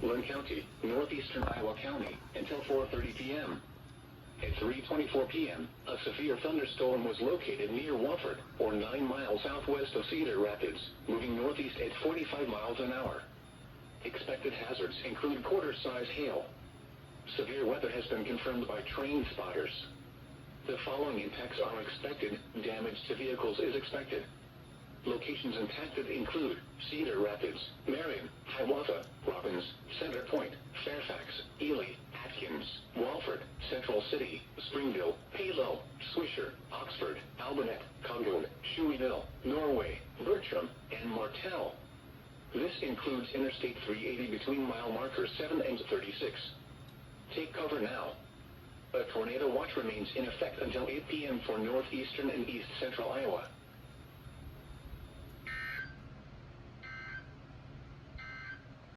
Linn County, northeastern Iowa County, until 4:30 p.m. At 3:24 p.m., a severe thunderstorm was located near Wofford, or 9 miles southwest of Cedar Rapids, moving northeast at 45 miles an hour. Expected hazards include quarter-size hail. Severe weather has been confirmed by train spotters. The following impacts are expected. Damage to vehicles is expected. Locations impacted include Cedar Rapids, Marion, Hiawatha, Robbins, Center Point, Fairfax, Ely, Atkins, Walford, Central City, Springville, Halo, Swisher, Oxford, Albernet, Congoon, Shueyville, Norway, Bertram, and Martell. This includes Interstate 380 between mile markers 7 and 36. Take cover now. A tornado watch remains in effect until 8 p.m. for northeastern and east central Iowa.